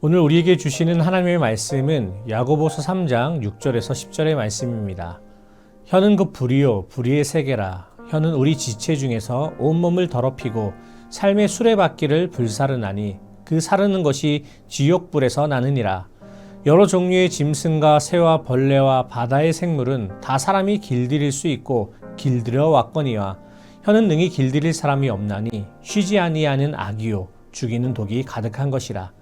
오늘 우리에게 주시는 하나님의 말씀은 야고보서 3장 6절에서 10절의 말씀입니다. 혀는 그 불이요 불의의 세계라. 혀는 우리 지체 중에서 온몸을 더럽히고 삶의 수레바퀴를 불사르나니 그 사르는 것이 지옥불에서 나느니라. 여러 종류의 짐승과 새와 벌레와 바다의 생물은 다 사람이 길들일 수 있고 길들여 왔거니와 혀는 능히 길들일 사람이 없나니 쉬지 아니하는 악이요 죽이는 독이 가득한 것이라.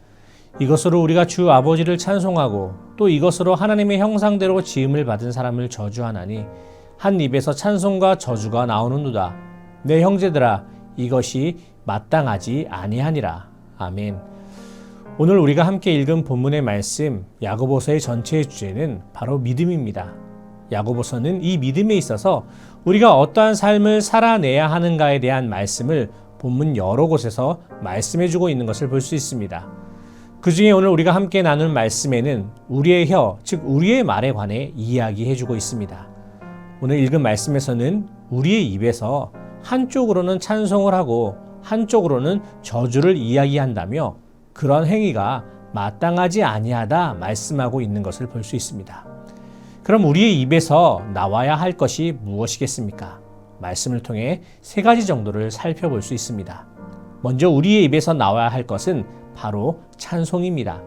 이것으로 우리가 주 아버지를 찬송하고 또 이것으로 하나님의 형상대로 지음을 받은 사람을 저주하나니 한 입에서 찬송과 저주가 나오는도다. 내 형제들아 이것이 마땅하지 아니하니라. 아멘. 오늘 우리가 함께 읽은 본문의 말씀 야고보서의 전체의 주제는 바로 믿음입니다. 야고보서는 이 믿음에 있어서 우리가 어떠한 삶을 살아내야 하는가에 대한 말씀을 본문 여러 곳에서 말씀해주고 있는 것을 볼 수 있습니다. 그 중에 오늘 우리가 함께 나눌 말씀에는 우리의 혀, 즉 우리의 말에 관해 이야기해주고 있습니다. 오늘 읽은 말씀에서는 우리의 입에서 한쪽으로는 찬송을 하고 한쪽으로는 저주를 이야기한다며 그런 행위가 마땅하지 아니하다 말씀하고 있는 것을 볼 수 있습니다. 그럼 우리의 입에서 나와야 할 것이 무엇이겠습니까? 말씀을 통해 세 가지 정도를 살펴볼 수 있습니다. 먼저 우리의 입에서 나와야 할 것은 바로 찬송입니다.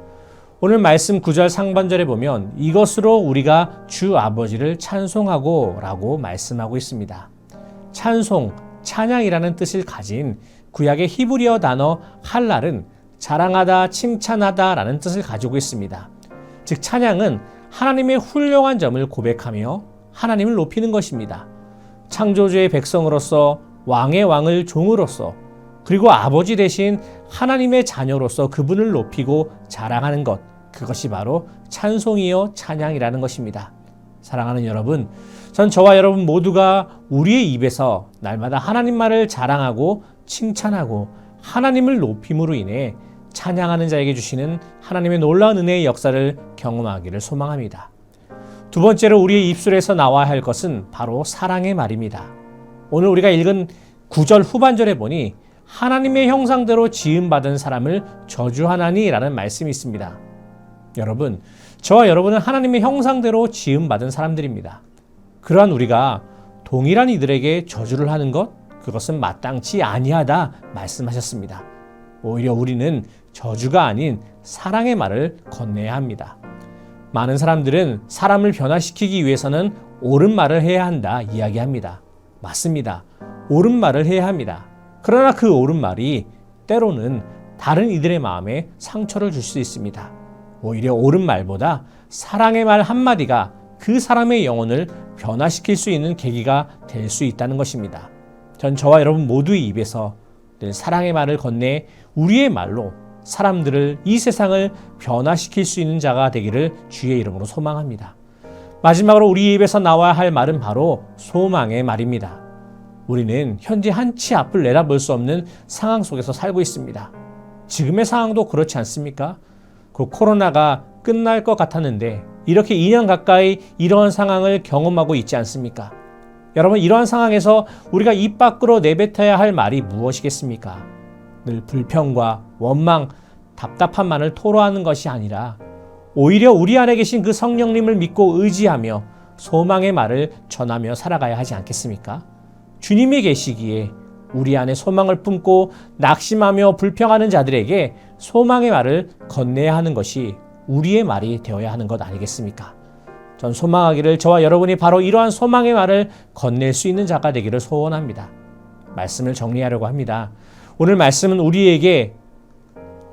오늘 말씀 9절 상반절에 보면 이것으로 우리가 주 아버지를 찬송하고 라고 말씀하고 있습니다. 찬송, 찬양이라는 뜻을 가진 구약의 히브리어 단어 할랄은 자랑하다, 칭찬하다 라는 뜻을 가지고 있습니다. 즉 찬양은 하나님의 훌륭한 점을 고백하며 하나님을 높이는 것입니다. 창조주의 백성으로서 왕의 왕을 종으로서 그리고 아버지 대신 하나님의 자녀로서 그분을 높이고 자랑하는 것, 그것이 바로 찬송이요 찬양이라는 것입니다. 사랑하는 여러분, 전 저와 여러분 모두가 우리의 입에서 날마다 하나님만을 자랑하고 칭찬하고 하나님을 높임으로 인해 찬양하는 자에게 주시는 하나님의 놀라운 은혜의 역사를 경험하기를 소망합니다. 두 번째로 우리의 입술에서 나와야 할 것은 바로 사랑의 말입니다. 오늘 우리가 읽은 9절 후반절에 보니 하나님의 형상대로 지음받은 사람을 저주하나니 라는 말씀이 있습니다. 여러분, 저와 여러분은 하나님의 형상대로 지음받은 사람들입니다. 그러한 우리가 동일한 이들에게 저주를 하는 것, 그것은 마땅치 아니하다 말씀하셨습니다. 오히려 우리는 저주가 아닌 사랑의 말을 건네야 합니다. 많은 사람들은 사람을 변화시키기 위해서는 옳은 말을 해야 한다 이야기합니다. 맞습니다. 옳은 말을 해야 합니다. 그러나 그 옳은 말이 때로는 다른 이들의 마음에 상처를 줄 수 있습니다. 오히려 옳은 말보다 사랑의 말 한마디가 그 사람의 영혼을 변화시킬 수 있는 계기가 될 수 있다는 것입니다. 전 저와 여러분 모두의 입에서 늘 사랑의 말을 건네 우리의 말로 사람들을, 이 세상을 변화시킬 수 있는 자가 되기를 주의 이름으로 소망합니다. 마지막으로 우리 입에서 나와야 할 말은 바로 소망의 말입니다. 우리는 현재 한치 앞을 내다볼 수 없는 상황 속에서 살고 있습니다. 지금의 상황도 그렇지 않습니까? 그 코로나가 끝날 것 같았는데 이렇게 2년 가까이 이러한 상황을 경험하고 있지 않습니까? 여러분, 이러한 상황에서 우리가 입 밖으로 내뱉어야 할 말이 무엇이겠습니까? 늘 불평과 원망, 답답함만을 토로하는 것이 아니라 오히려 우리 안에 계신 그 성령님을 믿고 의지하며 소망의 말을 전하며 살아가야 하지 않겠습니까? 주님이 계시기에 우리 안에 소망을 품고 낙심하며 불평하는 자들에게 소망의 말을 건네야 하는 것이 우리의 말이 되어야 하는 것 아니겠습니까? 전 소망하기를 저와 여러분이 바로 이러한 소망의 말을 건넬 수 있는 자가 되기를 소원합니다. 말씀을 정리하려고 합니다. 오늘 말씀은 우리에게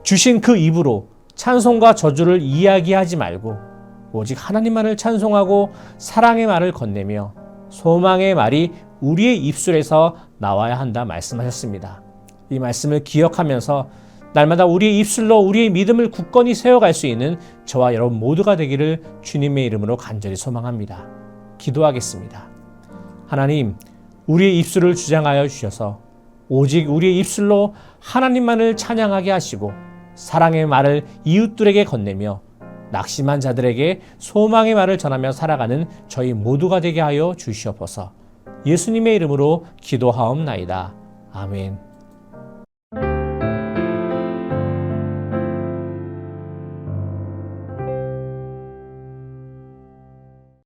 주신 그 입으로 찬송과 저주를 이야기하지 말고 오직 하나님만을 찬송하고 사랑의 말을 건네며 소망의 말이 우리의 입술에서 나와야 한다 말씀하셨습니다. 이 말씀을 기억하면서 날마다 우리의 입술로 우리의 믿음을 굳건히 세워갈 수 있는 저와 여러분 모두가 되기를 주님의 이름으로 간절히 소망합니다. 기도하겠습니다. 하나님, 우리의 입술을 주장하여 주셔서 오직 우리의 입술로 하나님만을 찬양하게 하시고 사랑의 말을 이웃들에게 건네며 낙심한 자들에게 소망의 말을 전하며 살아가는 저희 모두가 되게 하여 주시옵소서. 예수님의 이름으로 기도하옵나이다. 아멘.